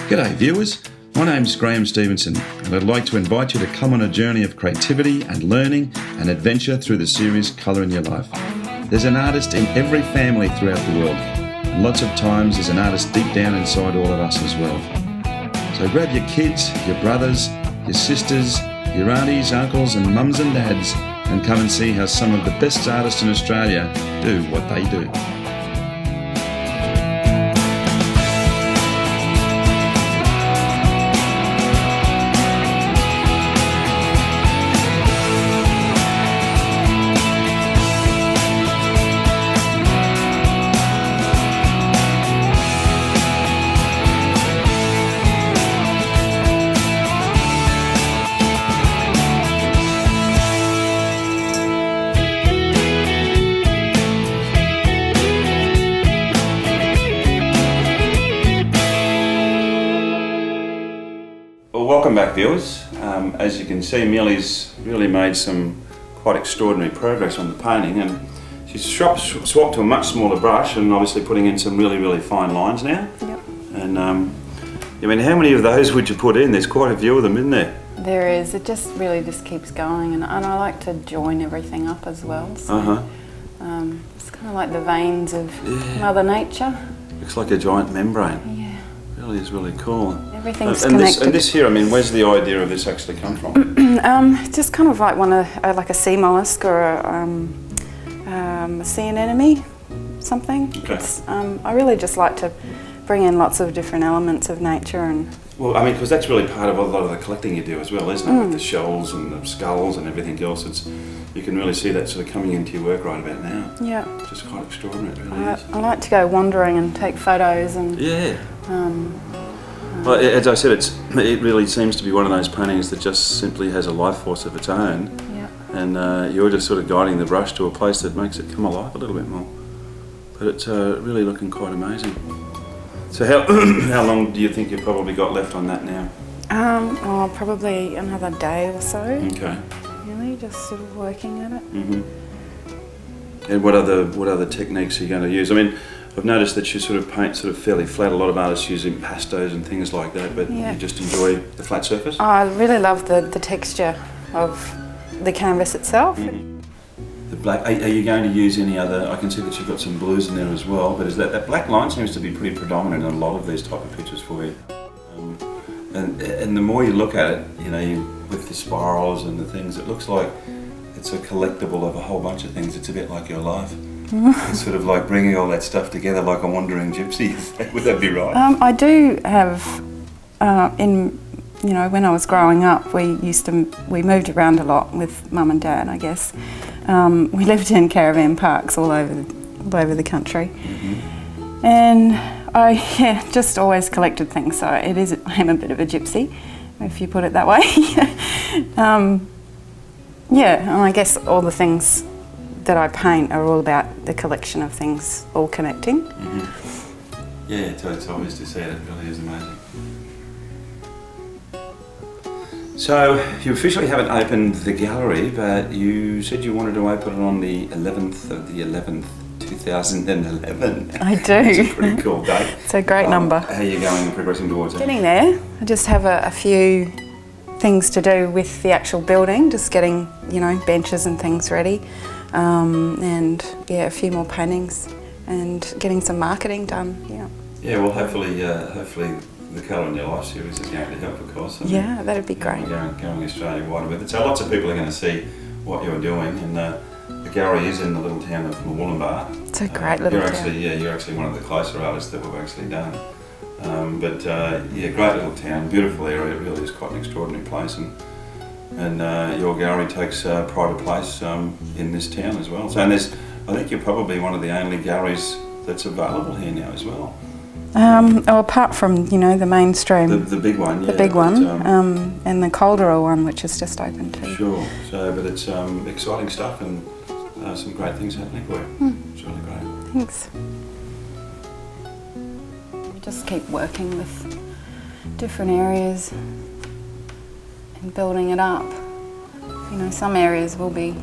G'day viewers, my name's Graeme Stevenson and I'd like to invite you to come on a journey of creativity and learning and adventure through the series Colour in Your Life. There's an artist in every family throughout the world, and lots of times there's an artist deep down inside all of us as well. So grab your kids, your brothers, your sisters, your aunties, uncles and mums and dads and come and see how some of the best artists in Australia do what they do. Welcome back viewers. As you can see, Amelia's really made some quite extraordinary progress on the painting, and she's swapped to a much smaller brush and obviously putting in some really fine lines now. Yep. And I mean, how many of those would you put in? There's quite a few of them, isn't there? There is. It really just keeps going, and I like to join everything up as well. So, it's kind of like the veins of Mother Nature. Looks like a giant membrane. Yeah. Really is really cool. Everything's connected. And this here, I mean, where's the idea of this actually come from? Just kind of like like a sea mollusk or a sea anemone, something. Okay. I really just like to bring in lots of different elements of nature and. Well, I mean, because that's really part of a lot of the collecting you do as well, isn't it? With the shells and the skulls and everything else. You can really see that sort of coming into your work right about now. Yeah. It's just quite extraordinary, it really is. I like to go wandering and take photos and. Yeah. Well, as I said, it really seems to be one of those paintings that just simply has a life force of its own. Yeah. And you're just sort of guiding the brush to a place that makes it come alive a little bit more. But it's really looking quite amazing. So how long do you think you've probably got left on that now? Probably another day or so. Okay. Really, just sort of working at it. Mm-hmm. And what other techniques are you going to use? I mean, I've noticed that you sort of paint sort of fairly flat. A lot of artists use impastos and things like that, but you just enjoy the flat surface? I really love the texture of the canvas itself. Mm-hmm. The black. Are you going to use any other? I can see that you've got some blues in there as well, but is that black line seems to be pretty predominant in a lot of these type of pictures for you. And the more you look at it, you know, with the spirals and the things, it looks like it's a collectible of a whole bunch of things. It's a bit like your life. It's sort of like bringing all that stuff together like a wandering gypsy. Would that be right? I do have, when I was growing up, we moved around a lot with Mum and Dad, I guess. We lived in caravan parks all over the country. Mm-hmm. And I just always collected things, so I am a bit of a gypsy, if you put it that way. And I guess all the things that I paint are all about the collection of things all connecting. Mm-hmm. Yeah, it's obvious to see it. It really is amazing. So you officially haven't opened the gallery, but you said you wanted to open it on the 11th of the 11th, 2011. I do. It's a pretty cool date. It's a great number. How are you going and progressing towards it? Getting there. I just have a few things to do with the actual building, just getting, benches and things ready. And a few more paintings and getting some marketing done. Yeah, well, hopefully the Colour in Your Life series is going to help, of course. That'd be great. Going Australia-wide with it. So lots of people are going to see what you're doing, and the gallery is in the little town of Murwillumbah. It's a great little town. You're actually one of the closer artists that we've actually done. Great little town, beautiful area. It really is quite an extraordinary place, and your gallery takes pride of place in this town as well. So, I think you're probably one of the only galleries that's available here now as well. Apart from the mainstream, the big one, the big one, and the Caldera one, which is just open too. Sure. So, but it's exciting stuff and some great things happening for you. It's really great. Thanks. We just keep working with different areas and building it up. Some areas will be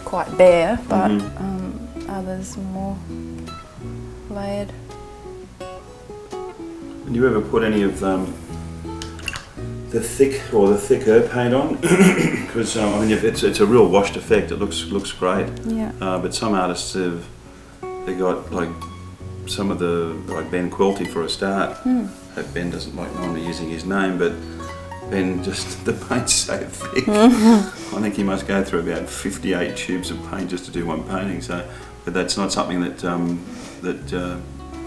quite bare, but others more layered. Did you ever put any of the thick or the thicker paint on? Because I mean, it's a real washed effect. It looks great. Yeah. But some artists they got like some of the like Ben Quilty for a start. Ben doesn't like mind me using his name, but Ben just the paint's so thick. I think he must go through about 58 tubes of paint just to do one painting. So, but that's not something that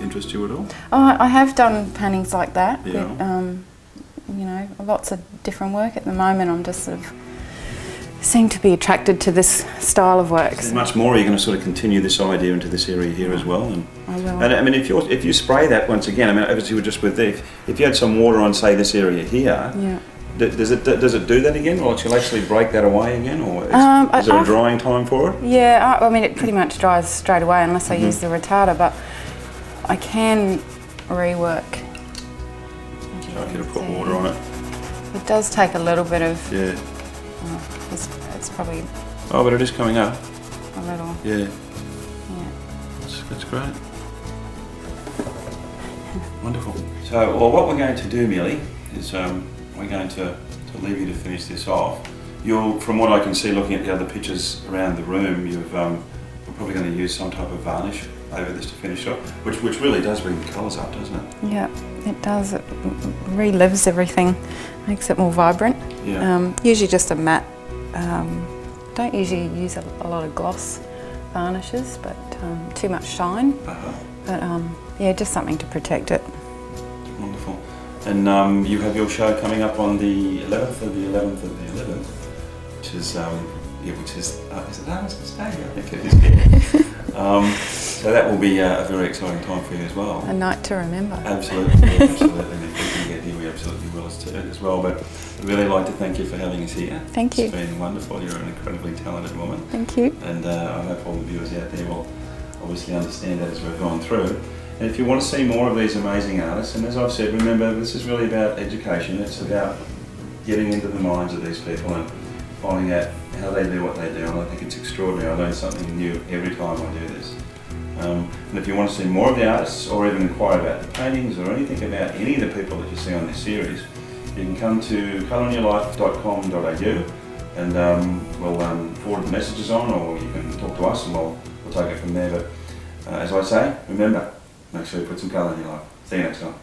interests you at all? Oh, I have done paintings like that. Yeah. But, you know, lots of different work. At the moment, I'm just sort of seem to be attracted to this style of work. So much more. Are you going to sort of continue this idea into this area here as well? And, I will. And I mean, if you spray that once again, I mean, obviously we're just with if you had some water on, say, this area here. Yeah. Does it do that again, or will you actually break that away again, or is there a drying time for it? Yeah, I mean, it pretty much dries straight away unless I use the retarder, but I can rework. I could have put water on it. It does take a little bit of. Yeah. It's probably. Oh, but it is coming up. A little. Yeah. Yeah. That's great. Wonderful. So, well, what we're going to do, Millie, is we're going to leave you to finish this off. From what I can see, looking at the other pictures around the room, you're probably going to use some type of varnish over this to finish off, which really does bring the colours up, doesn't it? Yeah, it does. It relives everything, makes it more vibrant. Yeah. Usually just a matte. Don't usually use a lot of gloss varnishes, but too much shine. But yeah, just something to protect it. Wonderful. And you have your show coming up on the 11th of the 11th of the 11th, which is is it Armistice Day? I think it is. So that will be a very exciting time for you as well. A night to remember. Absolutely, absolutely. And if we can get here, we absolutely will as well. But I'd really like to thank you for having us here. Thank you. It's been wonderful. You're an incredibly talented woman. Thank you. And I hope all the viewers out there will obviously understand that as we've gone through. And if you want to see more of these amazing artists, and as I've said, remember, this is really about education. It's about getting into the minds of these people and finding out how they do what they do. And I think it's extraordinary. I learn something new every time I do this. And if you want to see more of the artists, or even inquire about the paintings or anything about any of the people that you see on this series, you can come to colorinyourlife.com.au and we'll forward the messages on, or you can talk to us and we'll take it from there. But as I say, remember, make sure you put some colour in your life. See you next time.